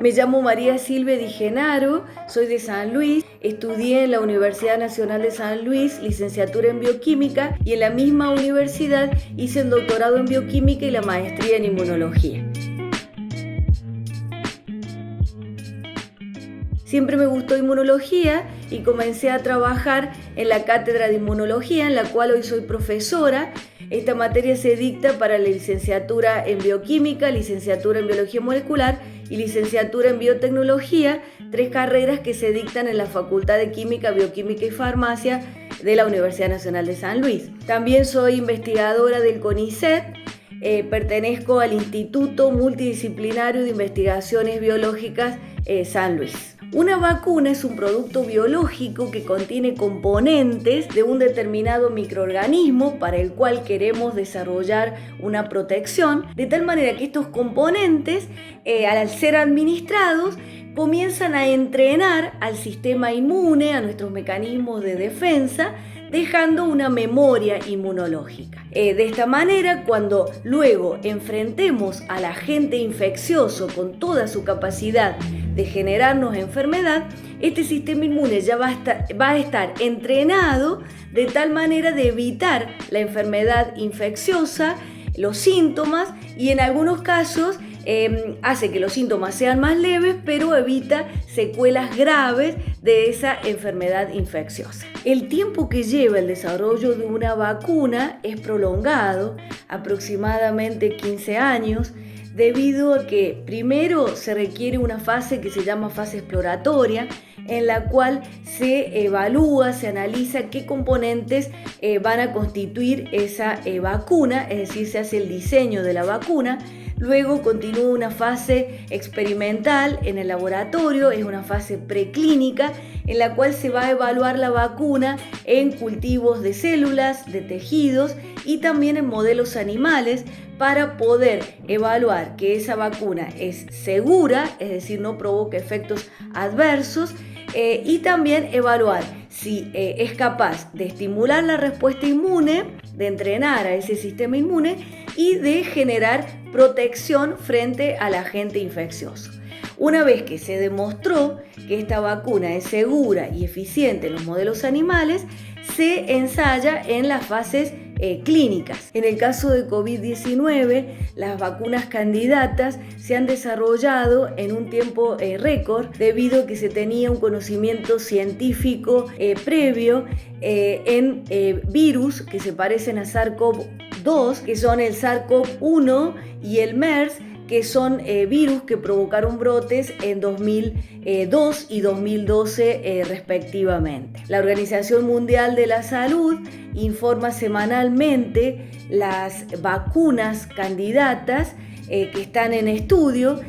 Me llamo María Silvia Di Genaro, soy de San Luis, estudié en la Universidad Nacional de San Luis, licenciatura en bioquímica, y en la misma universidad hice el doctorado en bioquímica y la maestría en inmunología. Siempre me gustó inmunología y comencé a trabajar en la cátedra de inmunología, en la cual hoy soy profesora. Esta materia se dicta para la licenciatura en bioquímica, licenciatura en biología molecular y licenciatura en biotecnología, 3 carreras que se dictan en la Facultad de Química, Bioquímica y Farmacia de la Universidad Nacional de San Luis. También soy investigadora del CONICET. Pertenezco al Instituto Multidisciplinario de Investigaciones Biológicas San Luis. Una vacuna es un producto biológico que contiene componentes de un determinado microorganismo para el cual queremos desarrollar una protección, de tal manera que estos componentes, al ser administrados, comienzan a entrenar al sistema inmune, a nuestros mecanismos de defensa, dejando una memoria inmunológica. De esta manera, cuando luego enfrentemos al agente infeccioso con toda su capacidad de generarnos enfermedad, este sistema inmune ya va a estar entrenado de tal manera de evitar la enfermedad infecciosa, los síntomas, y en algunos casos hace que los síntomas sean más leves, pero evita secuelas graves de esa enfermedad infecciosa. El tiempo que lleva el desarrollo de una vacuna es prolongado, aproximadamente 15 años, debido a que primero se requiere una fase que se llama fase exploratoria, en la cual se evalúa, se analiza qué componentes van a constituir esa vacuna, es decir, se hace el diseño de la vacuna. Luego continúa una fase experimental en el laboratorio, es una fase preclínica en la cual se va a evaluar la vacuna en cultivos de células, de tejidos y también en modelos animales para poder evaluar que esa vacuna es segura, es decir, no provoca efectos adversos, y también evaluar si es capaz de estimular la respuesta inmune, de entrenar a ese sistema inmune y de generar protección frente al agente infeccioso. Una vez que se demostró que esta vacuna es segura y eficiente en los modelos animales, se ensaya en las fases clínicas. En el caso de COVID-19, las vacunas candidatas se han desarrollado en un tiempo récord debido a que se tenía un conocimiento científico previo en virus que se parecen a SARS-CoV-2, que son el SARS-CoV-1 y el MERS, que son virus que provocaron brotes en 2002 y 2012 respectivamente. La Organización Mundial de la Salud informa semanalmente las vacunas candidatas que están en estudio.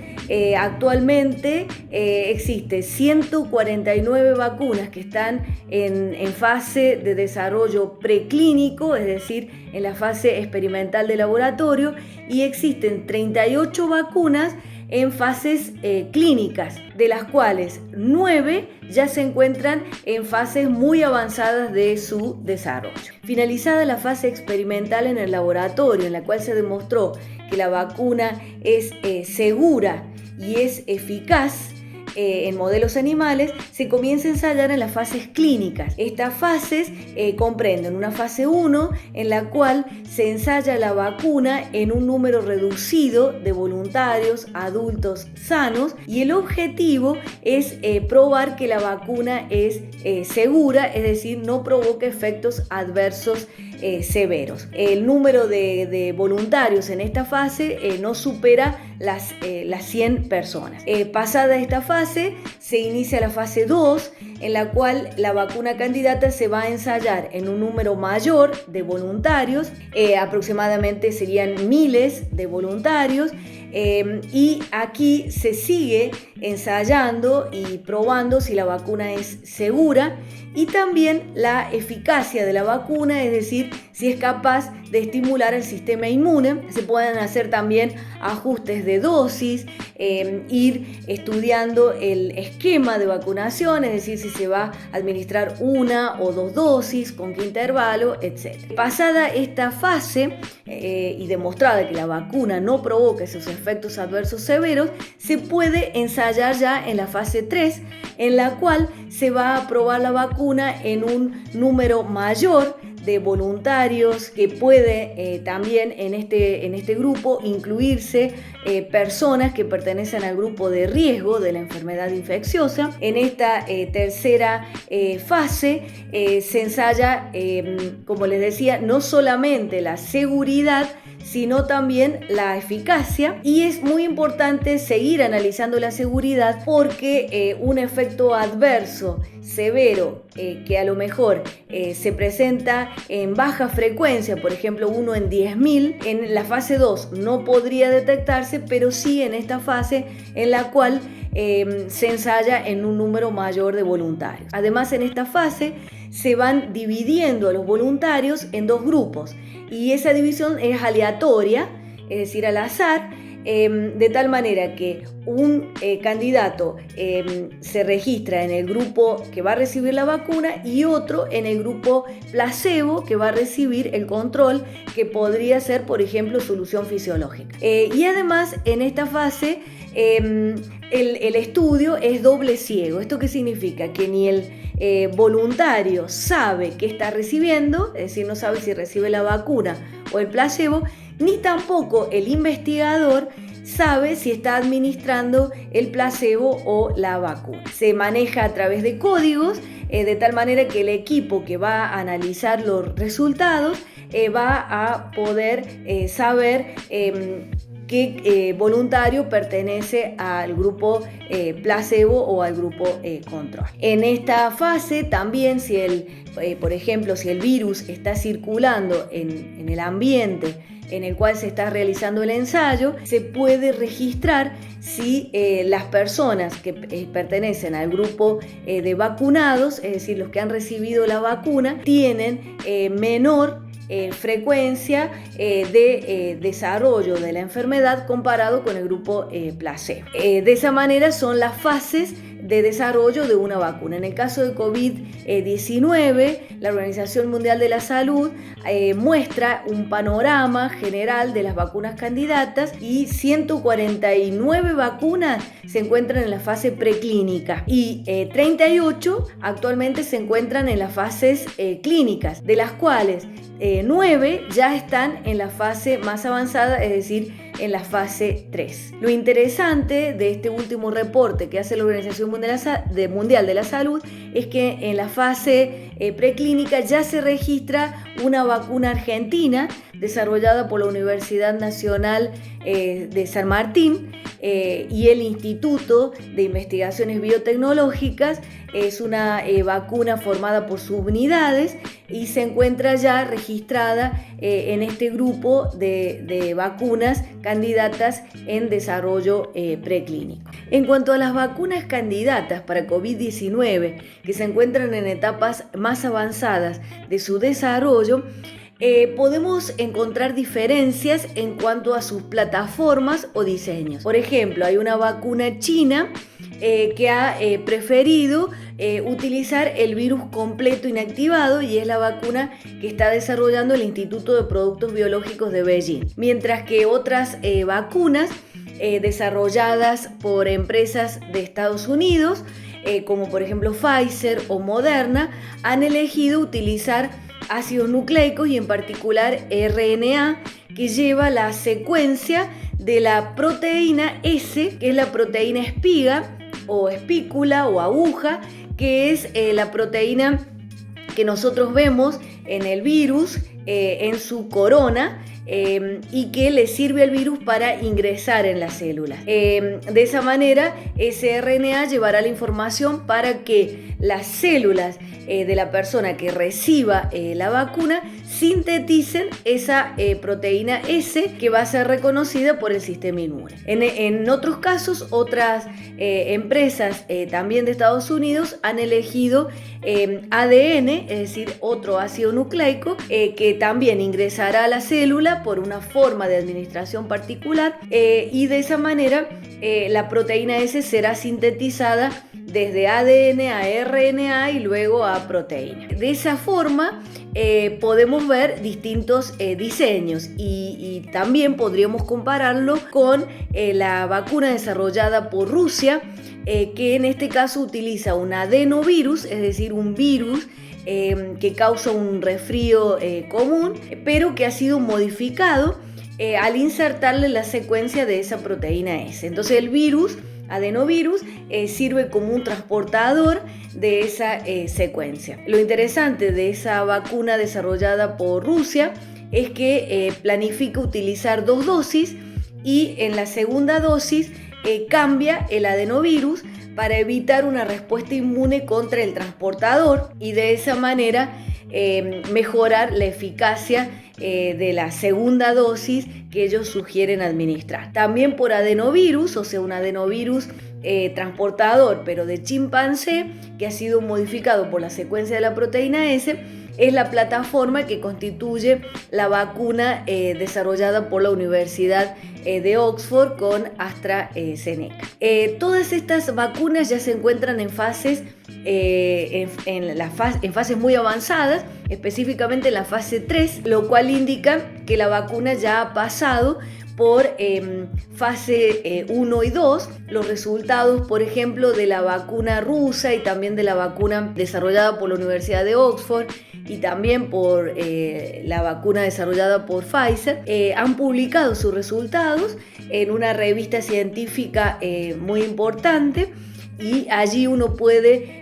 Actualmente existe 149 vacunas que están en fase de desarrollo preclínico, es decir, en la fase experimental de laboratorio, y existen 38 vacunas en fases clínicas, de las cuales 9 ya se encuentran en fases muy avanzadas de su desarrollo. Finalizada la fase experimental en el laboratorio, en la cual se demostró que la vacuna es segura y es eficaz en modelos animales, se comienza a ensayar en las fases clínicas. Estas fases comprenden una fase 1 en la cual se ensaya la vacuna en un número reducido de voluntarios adultos sanos, y el objetivo es probar que la vacuna es segura, es decir, no provoca efectos adversos severos. El número de voluntarios en esta fase no supera las 100 personas. Pasada esta fase, se inicia la fase 2, en la cual la vacuna candidata se va a ensayar en un número mayor de voluntarios, aproximadamente serían miles de voluntarios, y aquí se sigue ensayando y probando si la vacuna es segura y también la eficacia de la vacuna, es decir, si es capaz de estimular el sistema inmune. Se pueden hacer también ajustes de dosis, ir estudiando el esquema de vacunación, es decir, si se va a administrar 1 o 2 dosis, con qué intervalo, etc. Pasada esta fase y demostrada que la vacuna no provoca esos efectos adversos severos, se puede ensayar ya en la fase 3, en la cual se va a probar la vacuna en un número mayor de voluntarios, que puede también en este grupo incluirse personas que pertenecen al grupo de riesgo de la enfermedad infecciosa. En esta tercera fase se ensaya, como les decía, no solamente la seguridad, sino también la eficacia, y es muy importante seguir analizando la seguridad porque un efecto adverso severo que a lo mejor se presenta en baja frecuencia, por ejemplo 1 en 10.000, en la fase 2 no podría detectarse, pero sí en esta fase en la cual se ensaya en un número mayor de voluntarios. Además, en esta fase se van dividiendo a los voluntarios en 2 grupos, y esa división es aleatoria, es decir, al azar, de tal manera que un candidato se registra en el grupo que va a recibir la vacuna y otro en el grupo placebo, que va a recibir el control, que podría ser, por ejemplo, solución fisiológica. Y además, en esta fase el estudio es doble ciego. ¿Esto qué significa? Que ni el voluntario sabe qué está recibiendo, es decir, no sabe si recibe la vacuna o el placebo, ni tampoco el investigador sabe si está administrando el placebo o la vacuna. Se maneja a través de códigos, de tal manera que el equipo que va a analizar los resultados va a poder saber qué voluntario pertenece al grupo placebo o al grupo control. En esta fase también, por ejemplo, si el virus está circulando en el ambiente en el cual se está realizando el ensayo, se puede registrar si las personas que pertenecen al grupo de vacunados, es decir, los que han recibido la vacuna, tienen menor frecuencia de desarrollo de la enfermedad comparado con el grupo placebo. De esa manera son las fases de desarrollo de una vacuna. En el caso de COVID-19, la Organización Mundial de la Salud muestra un panorama general de las vacunas candidatas, y 149 vacunas se encuentran en la fase preclínica y 38 actualmente se encuentran en las fases clínicas, de las cuales 9 ya están en la fase más avanzada, es decir, en la fase 3. Lo interesante de este último reporte que hace la Organización Mundial de la Salud es que en la fase preclínica ya se registra una vacuna argentina desarrollada por la Universidad Nacional de San Martín y el Instituto de Investigaciones Biotecnológicas. Es una vacuna formada por subunidades y se encuentra ya registrada en este grupo de vacunas candidatas en desarrollo preclínico. En cuanto a las vacunas candidatas para COVID-19 que se encuentran en etapas más avanzadas de su desarrollo, podemos encontrar diferencias en cuanto a sus plataformas o diseños. Por ejemplo, hay una vacuna china que ha preferido utilizar el virus completo inactivado, y es la vacuna que está desarrollando el Instituto de Productos Biológicos de Beijing. Mientras que otras vacunas desarrolladas por empresas de Estados Unidos, como por ejemplo Pfizer o Moderna, han elegido utilizar ácidos nucleicos y en particular RNA, que lleva la secuencia de la proteína S, que es la proteína espiga o espícula o aguja, que es la proteína que nosotros vemos en el virus, en su corona, y que le sirve al virus para ingresar en las células. De esa manera, ese RNA llevará la información para que las células de la persona que reciba la vacuna sinteticen esa proteína S que va a ser reconocida por el sistema inmune. En otros casos, otras empresas también de Estados Unidos han elegido ADN, es decir, otro ácido nucleico, que también ingresará a la célula por una forma de administración particular, y de esa manera la proteína S será sintetizada desde ADN a RNA y luego a proteína. De esa forma podemos ver distintos diseños y también podríamos compararlo con la vacuna desarrollada por Rusia, que en este caso utiliza un adenovirus, es decir, un virus que causa un resfrío común, pero que ha sido modificado al insertarle la secuencia de esa proteína S. Entonces el adenovirus sirve como un transportador de esa secuencia. Lo interesante de esa vacuna desarrollada por Rusia es que planifica utilizar 2 dosis y en la segunda dosis cambia el adenovirus para evitar una respuesta inmune contra el transportador y de esa manera mejorar la eficacia de la segunda dosis que ellos sugieren administrar. También por adenovirus, o sea, un adenovirus transportador, pero de chimpancé, que ha sido modificado por la secuencia de la proteína S, es la plataforma que constituye la vacuna desarrollada por la Universidad de Oxford con AstraZeneca. Todas estas vacunas ya se encuentran en fases muy avanzadas, específicamente en la fase 3, lo cual indica que la vacuna ya ha pasado por fase 1 y 2. Los resultados, por ejemplo, de la vacuna rusa y también de la vacuna desarrollada por la Universidad de Oxford y también por la vacuna desarrollada por Pfizer, han publicado sus resultados en una revista científica muy importante. Y allí uno puede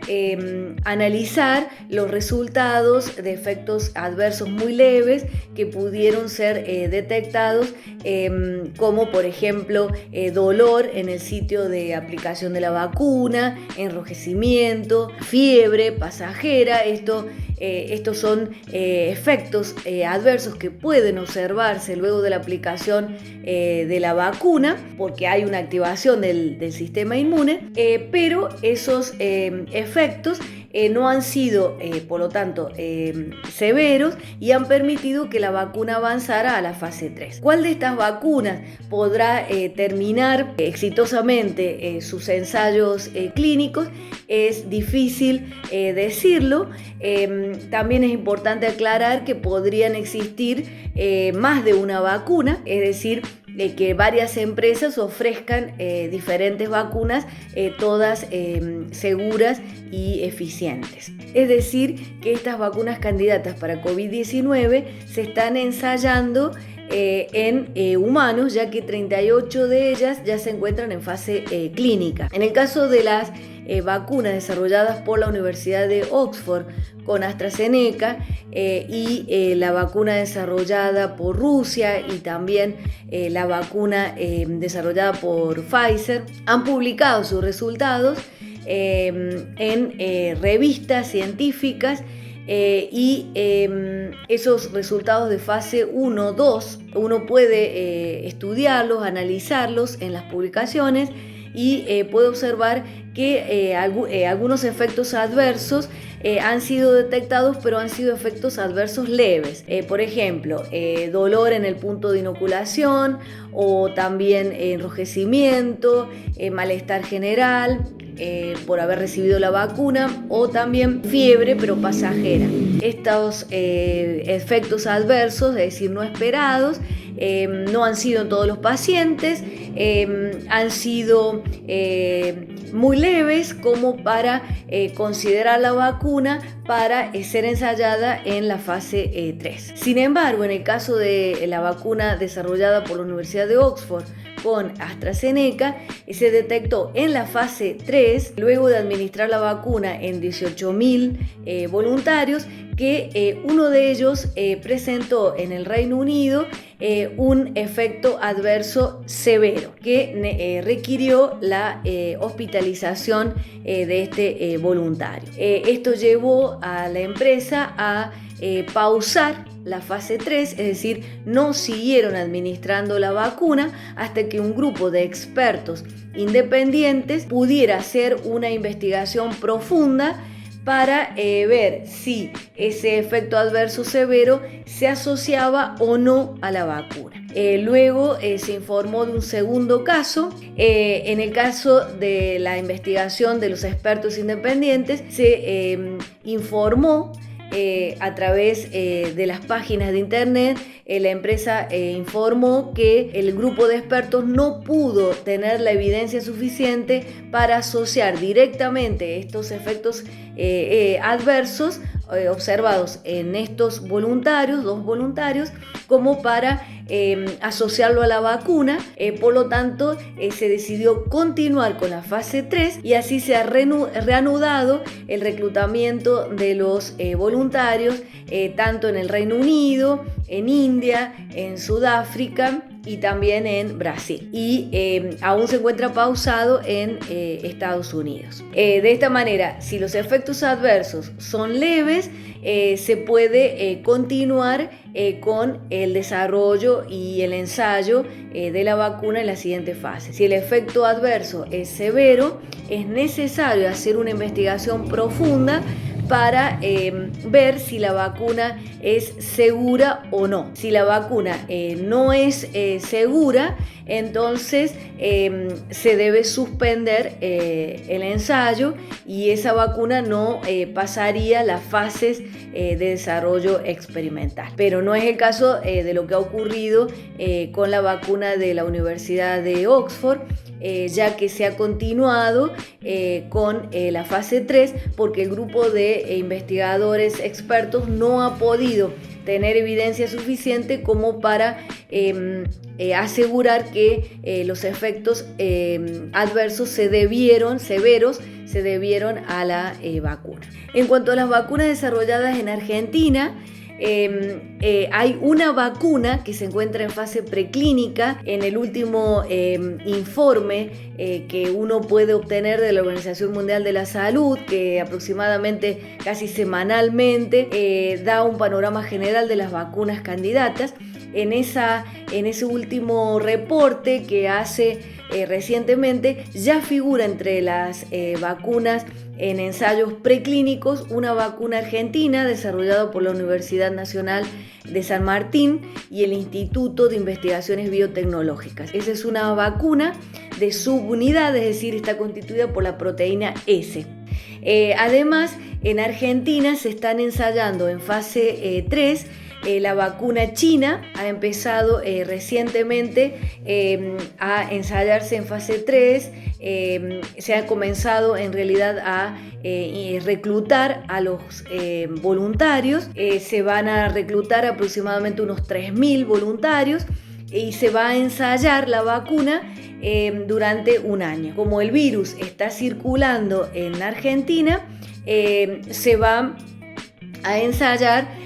analizar los resultados de efectos adversos muy leves que pudieron ser detectados, como por ejemplo dolor en el sitio de aplicación de la vacuna, enrojecimiento, fiebre pasajera. Estos son efectos adversos que pueden observarse luego de la aplicación de la vacuna, porque hay una activación del sistema inmune, pero esos efectos no han sido, por lo tanto, severos y han permitido que la vacuna avanzara a la fase 3. ¿Cuál de estas vacunas podrá terminar exitosamente sus ensayos clínicos? Es difícil decirlo. También es importante aclarar que podrían existir más de una vacuna, es decir, que varias empresas ofrezcan diferentes vacunas, todas seguras y eficientes. Es decir, que estas vacunas candidatas para COVID-19 se están ensayando en humanos, ya que 38 de ellas ya se encuentran en fase clínica. En el caso de las vacunas desarrolladas por la Universidad de Oxford con AstraZeneca y la vacuna desarrollada por Rusia y también la vacuna desarrollada por Pfizer, han publicado sus resultados en revistas científicas. Y esos resultados de fase 1-2 uno puede estudiarlos, analizarlos en las publicaciones y puede observar que algunos efectos adversos han sido detectados, pero han sido efectos adversos leves. Por ejemplo, dolor en el punto de inoculación o también enrojecimiento, malestar general por haber recibido la vacuna o también fiebre pero pasajera. Estos efectos adversos, es decir, no esperados, no han sido en todos los pacientes, han sido muy leves como para considerar la vacuna para ser ensayada en la fase 3. Sin embargo, en el caso de la vacuna desarrollada por la Universidad de Oxford con AstraZeneca se detectó en la fase 3, luego de administrar la vacuna en 18.000 voluntarios, que uno de ellos presentó en el Reino Unido un efecto adverso severo que requirió la hospitalización de este voluntario. Esto llevó a la empresa a pausar la fase 3, es decir, no siguieron administrando la vacuna hasta que un grupo de expertos independientes pudiera hacer una investigación profunda para ver si ese efecto adverso severo se asociaba o no a la vacuna. Luego se informó de un segundo caso. En el caso de la investigación de los expertos independientes, se informó a través de las páginas de internet. La empresa informó que el grupo de expertos no pudo tener la evidencia suficiente para asociar directamente estos efectos adversos observados en estos voluntarios, 2 voluntarios, como para asociarlo a la vacuna. Por lo tanto, se decidió continuar con la fase 3 y así se ha reanudado el reclutamiento de los voluntarios, tanto en el Reino Unido, en India, en Sudáfrica y también en Brasil, y aún se encuentra pausado en Estados Unidos. De esta manera, si los efectos adversos son leves, se puede continuar con el desarrollo y el ensayo de la vacuna en la siguiente fase. Si el efecto adverso es severo, es necesario hacer una investigación profunda para ver si la vacuna es segura o no. Si la vacuna no es segura, entonces se debe suspender el ensayo y esa vacuna no pasaría las fases de desarrollo experimental. Pero no es el caso de lo que ha ocurrido con la vacuna de la Universidad de Oxford, ya que se ha continuado con la fase 3 porque el grupo de investigadores expertos no ha podido tener evidencia suficiente como para asegurar que los efectos adversos severos se debieron a la vacuna. En cuanto a las vacunas desarrolladas en Argentina, hay una vacuna que se encuentra en fase preclínica. En el último informe que uno puede obtener de la Organización Mundial de la Salud, que aproximadamente casi semanalmente da un panorama general de las vacunas candidatas. En ese último reporte que hace recientemente ya figura entre las vacunas en ensayos preclínicos una vacuna argentina desarrollada por la Universidad Nacional de San Martín y el Instituto de Investigaciones Biotecnológicas. Esa es una vacuna de subunidad, es decir, está constituida por la proteína S. Además, en Argentina se están ensayando en fase 3 la vacuna china. Ha empezado recientemente a ensayarse en fase 3. Se ha comenzado en realidad a reclutar a los voluntarios. Se van a reclutar aproximadamente unos 3.000 voluntarios y se va a ensayar la vacuna durante un año. Como el virus está circulando en Argentina, se va a ensayar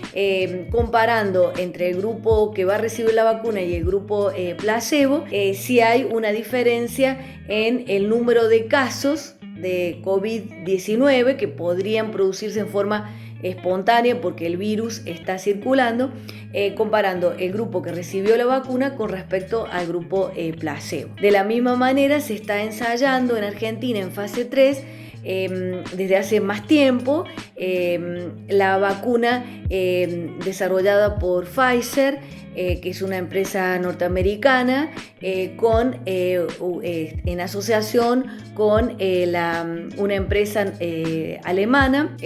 comparando entre el grupo que va a recibir la vacuna y el grupo placebo, si hay una diferencia en el número de casos de COVID-19 que podrían producirse en forma espontánea porque el virus está circulando, comparando el grupo que recibió la vacuna con respecto al grupo placebo. De la misma manera se está ensayando en Argentina en fase 3 desde hace más tiempo la vacuna desarrollada por Pfizer, que es una empresa norteamericana, en asociación con una empresa alemana,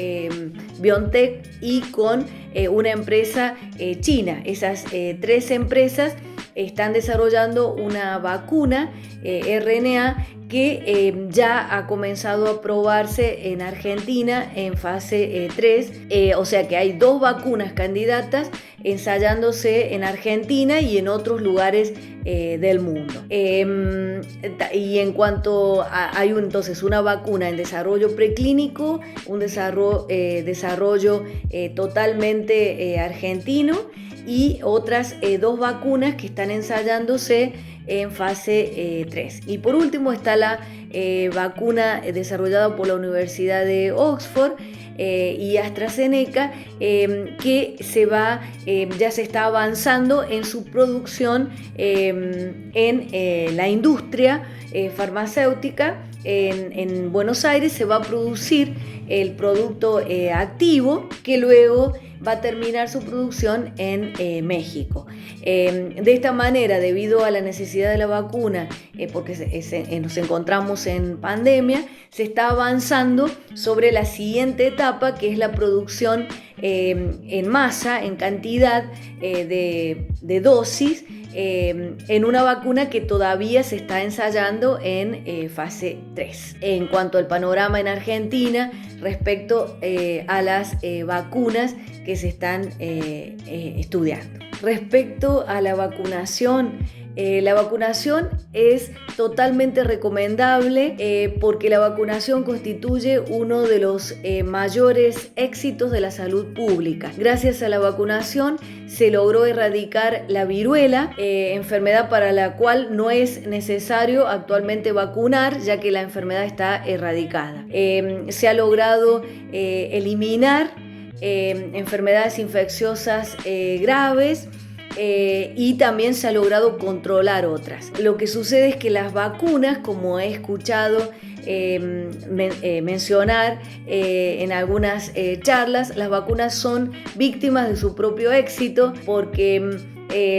BioNTech, y con una empresa china. Esas 3 empresas están desarrollando una vacuna RNA que ya ha comenzado a probarse en Argentina en fase 3, o sea que hay 2 vacunas candidatas ensayándose en Argentina y en otros lugares del mundo. Y en cuanto a, hay entonces una vacuna en desarrollo preclínico, un desarrollo totalmente argentino, y otras 2 vacunas que están ensayándose en fase 3. Y por último está la vacuna desarrollada por la Universidad de Oxford y AstraZeneca, que ya se está avanzando en su producción en la industria farmacéutica. En Buenos Aires se va a producir el producto activo, que luego va a terminar su producción en México. De esta manera, debido a la necesidad de la vacuna, porque nos encontramos en pandemia, se está avanzando sobre la siguiente etapa, que es la producción en masa, en cantidad de dosis, en una vacuna que todavía se está ensayando en fase 3. En cuanto al panorama en Argentina respecto a las vacunas que se están estudiando. Respecto a la vacunación es totalmente recomendable porque la vacunación constituye uno de los mayores éxitos de la salud pública. Gracias a la vacunación se logró erradicar la viruela, enfermedad para la cual no es necesario actualmente vacunar, ya que la enfermedad está erradicada. Se ha logrado eliminar enfermedades infecciosas graves, y también se ha logrado controlar otras. Lo que sucede es que las vacunas, como he escuchado mencionar en algunas charlas, las vacunas son víctimas de su propio éxito porque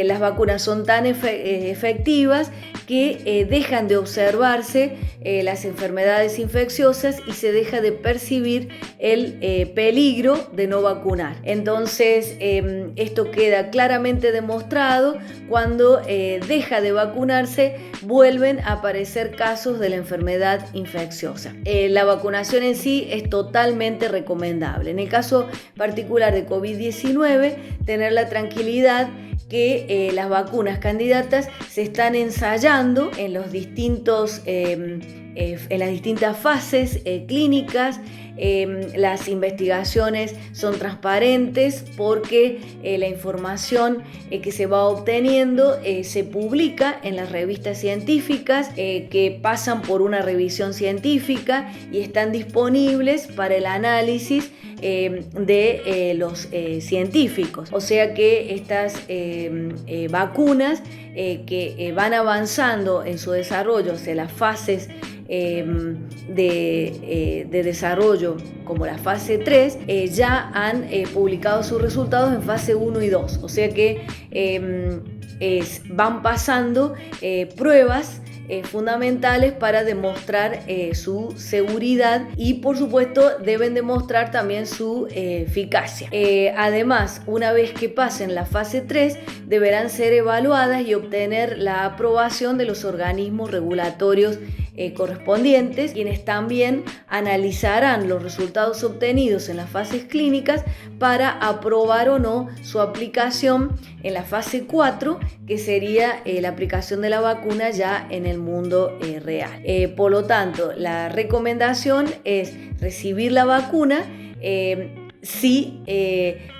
las vacunas son tan efectivas que dejan de observarse las enfermedades infecciosas y se deja de percibir el peligro de no vacunar. Entonces, esto queda claramente demostrado cuando deja de vacunarse, vuelven a aparecer casos de la enfermedad infecciosa. La vacunación en sí es totalmente recomendable. En el caso particular de COVID-19, tener la tranquilidad que las vacunas candidatas se están ensayando en las distintas fases clínicas. Las investigaciones son transparentes porque la información que se va obteniendo se publica en las revistas científicas que pasan por una revisión científica y están disponibles para el análisis de los científicos. O sea que estas vacunas que van avanzando en su desarrollo hacia las fases de desarrollo como la fase 3, ya han publicado sus resultados en fase 1 y 2, o sea que van pasando pruebas fundamentales para demostrar su seguridad y por supuesto deben demostrar también su eficacia. Además, una vez que pasen la fase 3, deberán ser evaluadas y obtener la aprobación de los organismos regulatorios correspondientes, quienes también analizarán los resultados obtenidos en las fases clínicas para aprobar o no su aplicación en la fase 4, que sería la aplicación de la vacuna ya en el mundo real. Por lo tanto, la recomendación es recibir la vacuna si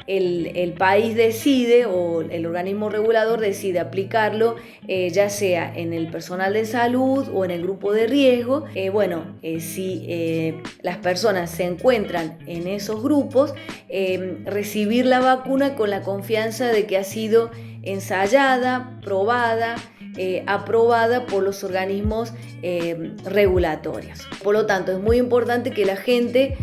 el país decide o el organismo regulador decide aplicarlo, ya sea en el personal de salud o en el grupo de riesgo. Si las personas se encuentran en esos grupos, recibir la vacuna con la confianza de que ha sido ensayada, probada, aprobada por los organismos regulatorios. Por lo tanto, es muy importante que la gente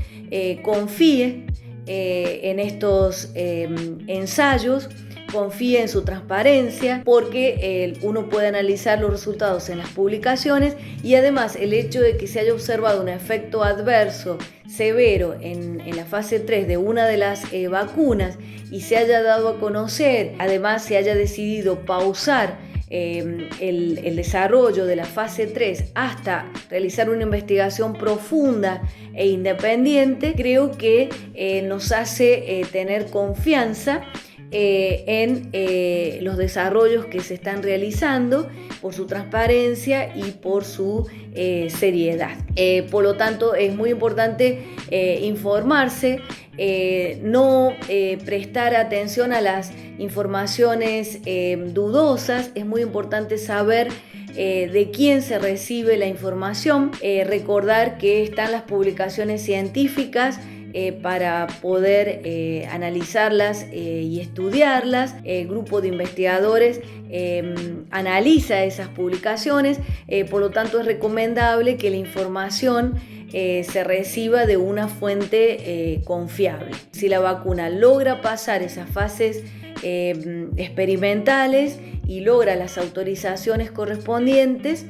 confíe en estos ensayos, confíe en su transparencia, porque uno puede analizar los resultados en las publicaciones y además el hecho de que se haya observado un efecto adverso severo en la fase 3 de una de las vacunas y se haya dado a conocer, además se haya decidido pausar el desarrollo de la fase 3 hasta realizar una investigación profunda e independiente, creo que nos hace tener confianza en los desarrollos que se están realizando por su transparencia y por su seriedad. Por lo tanto, es muy importante informarse, no prestar atención a las informaciones dudosas. Es muy importante saber de quién se recibe la información, recordar que están las publicaciones científicas para poder analizarlas y estudiarlas. El grupo de investigadores analiza esas publicaciones, por lo tanto es recomendable que la información se reciba de una fuente confiable. Si la vacuna logra pasar esas fases experimentales y logra las autorizaciones correspondientes,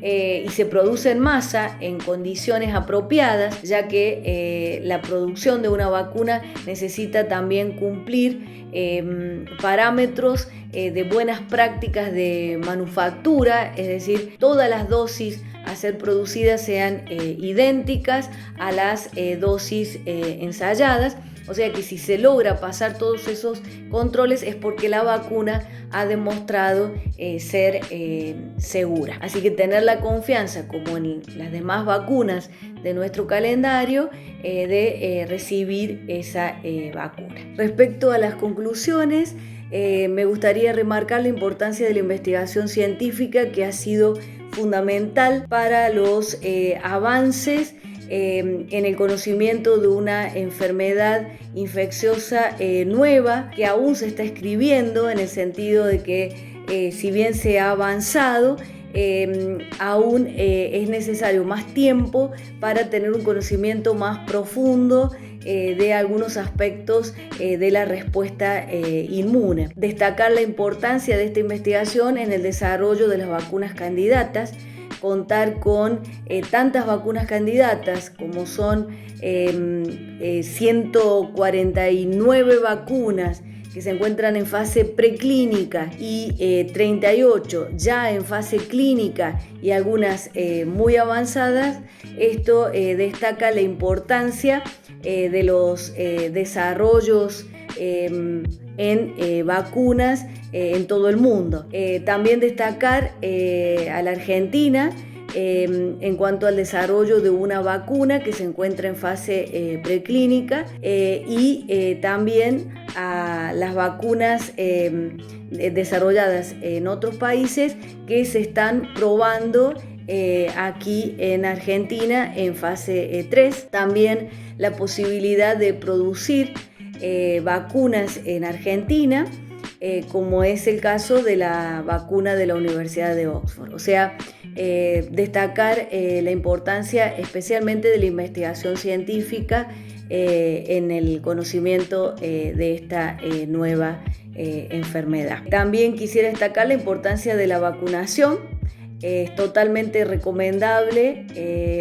y se produce en masa en condiciones apropiadas, ya que la producción de una vacuna necesita también cumplir parámetros de buenas prácticas de manufactura, es decir, todas las dosis a ser producidas sean idénticas a las dosis ensayadas. O sea que si se logra pasar todos esos controles es porque la vacuna ha demostrado ser segura. Así que tener la confianza, como en las demás vacunas de nuestro calendario, de recibir esa vacuna. Respecto a las conclusiones, me gustaría remarcar la importancia de la investigación científica, que ha sido fundamental para los avances en el conocimiento de una enfermedad infecciosa nueva que aún se está escribiendo, en el sentido de que si bien se ha avanzado, aún es necesario más tiempo para tener un conocimiento más profundo de algunos aspectos de la respuesta inmune. Destacar la importancia de esta investigación en el desarrollo de las vacunas candidatas. Contar con tantas vacunas candidatas como son 149 vacunas que se encuentran en fase preclínica y 38 ya en fase clínica y algunas muy avanzadas. Esto destaca la importancia de los desarrollos en vacunas en todo el mundo. También destacar a la Argentina en cuanto al desarrollo de una vacuna que se encuentra en fase preclínica y también a las vacunas desarrolladas en otros países que se están probando aquí en Argentina en fase 3. También la posibilidad de producir vacunas en Argentina, como es el caso de la vacuna de la Universidad de Oxford. O sea, destacar la importancia especialmente de la investigación científica en el conocimiento de esta nueva enfermedad. También quisiera destacar la importancia de la vacunación. Es totalmente recomendable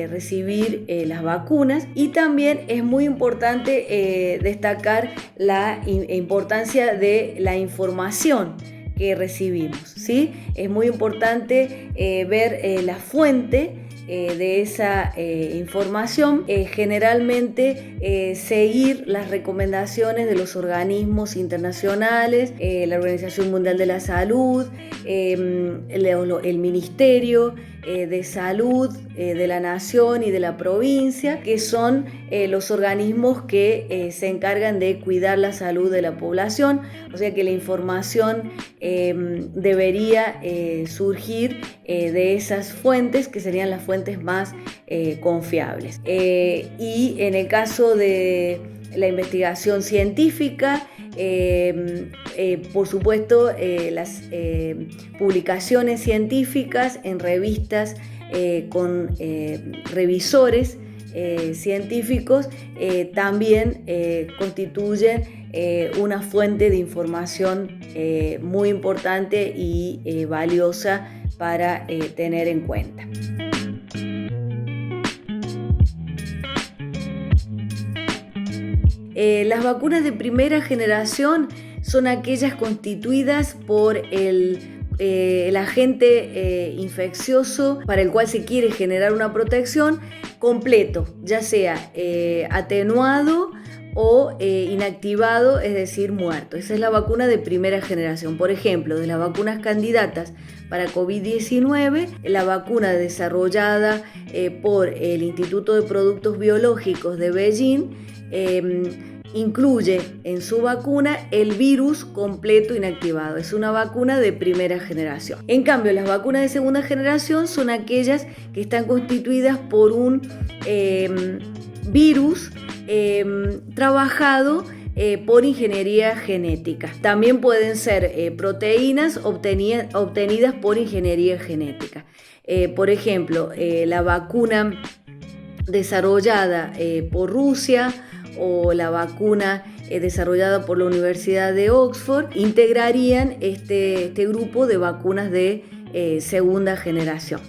recibir las vacunas, y también es muy importante destacar la importancia de la información que recibimos, ¿sí? Es muy importante ver la fuente de esa información, generalmente seguir las recomendaciones de los organismos internacionales, la Organización Mundial de la Salud, el Ministerio de Salud de la Nación y de la provincia, que son los organismos que se encargan de cuidar la salud de la población. O sea que la información debería surgir de esas fuentes, que serían las fuentes más confiables. Y en el caso de la investigación científica, por supuesto, las publicaciones científicas en revistas con revisores científicos también constituyen una fuente de información muy importante y valiosa para tener en cuenta. Las vacunas de primera generación son aquellas constituidas por el el agente infeccioso para el cual se quiere generar una protección completo, ya sea atenuado o inactivado, es decir, muerto. Esa es la vacuna de primera generación. Por ejemplo, de las vacunas candidatas para COVID-19, la vacuna desarrollada por el Instituto de Productos Biológicos de Beijing incluye en su vacuna el virus completo inactivado. Es una vacuna de primera generación. En cambio, las vacunas de segunda generación son aquellas que están constituidas por un virus trabajado por ingeniería genética. También pueden ser proteínas obtenidas por ingeniería genética. Por ejemplo, la vacuna desarrollada por Rusia o la vacuna desarrollada por la Universidad de Oxford integrarían este grupo de vacunas de segunda generación.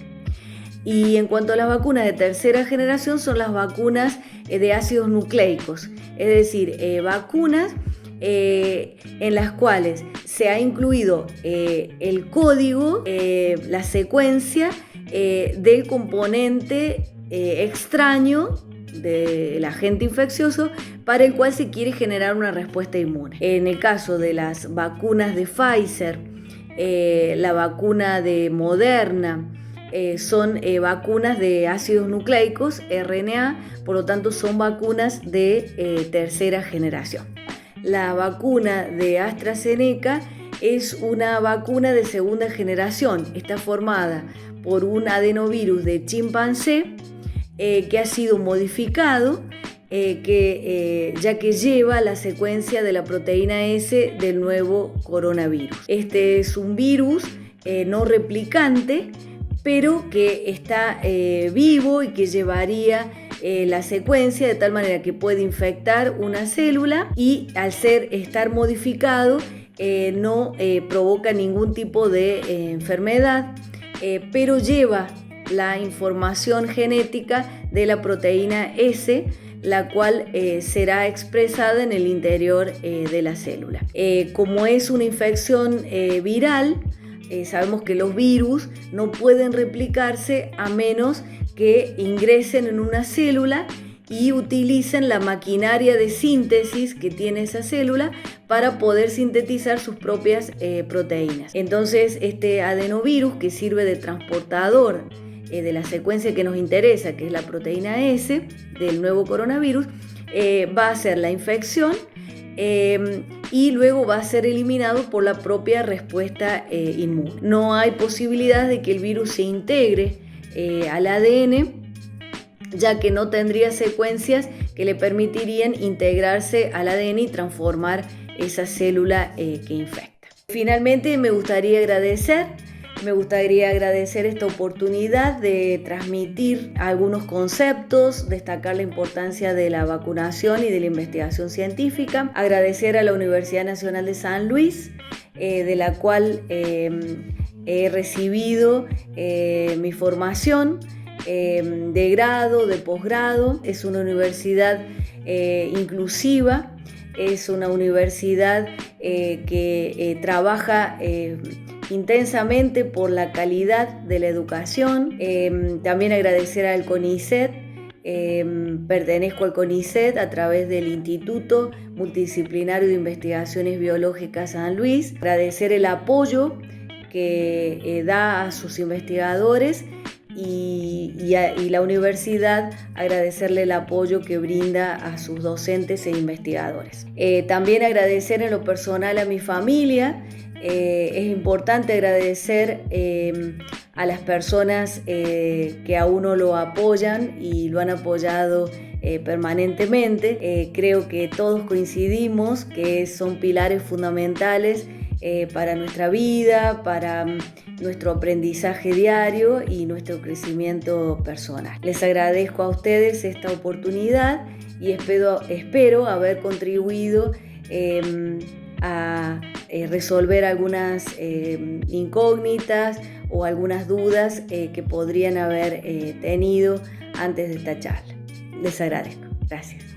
Y en cuanto a las vacunas de tercera generación, son las vacunas de ácidos nucleicos, es decir, vacunas en las cuales se ha incluido el código, la secuencia del componente extraño del agente infeccioso para el cual se quiere generar una respuesta inmune. En el caso de las vacunas de Pfizer, la vacuna de Moderna, son vacunas de ácidos nucleicos, RNA, por lo tanto son vacunas de tercera generación. La vacuna de AstraZeneca es una vacuna de segunda generación, está formada por un adenovirus de chimpancé que ha sido modificado, ya que lleva la secuencia de la proteína S del nuevo coronavirus. Este es un virus no replicante, pero que está vivo y que llevaría la secuencia de tal manera que puede infectar una célula y al estar modificado no provoca ningún tipo de enfermedad, pero lleva la información genética de la proteína S, la cual será expresada en el interior de la célula. Como es una infección viral, sabemos que los virus no pueden replicarse a menos que ingresen en una célula y utilicen la maquinaria de síntesis que tiene esa célula para poder sintetizar sus propias proteínas. Entonces, este adenovirus, que sirve de transportador de la secuencia que nos interesa, que es la proteína S del nuevo coronavirus, va a hacer la infección y luego va a ser eliminado por la propia respuesta inmune. No hay posibilidad de que el virus se integre al ADN, ya que no tendría secuencias que le permitirían integrarse al ADN y transformar esa célula que infecta. Finalmente, me gustaría agradecer esta oportunidad de transmitir algunos conceptos, destacar la importancia de la vacunación y de la investigación científica, agradecer a la Universidad Nacional de San Luis, de la cual he recibido mi formación de grado, de posgrado. Es una universidad inclusiva, es una universidad que trabaja intensamente por la calidad de la educación. También agradecer al CONICET. Pertenezco al CONICET a través del Instituto Multidisciplinario de Investigaciones Biológicas San Luis. Agradecer el apoyo que da a sus investigadores y la universidad agradecerle el apoyo que brinda a sus docentes e investigadores. También agradecer en lo personal a mi familia. Es importante agradecer a las personas que a uno lo apoyan y lo han apoyado permanentemente. Creo que todos coincidimos que son pilares fundamentales para nuestra vida, para nuestro aprendizaje diario y nuestro crecimiento personal. Les agradezco a ustedes esta oportunidad y espero haber contribuido a resolver algunas incógnitas o algunas dudas que podrían haber tenido antes de esta charla. Les agradezco. Gracias.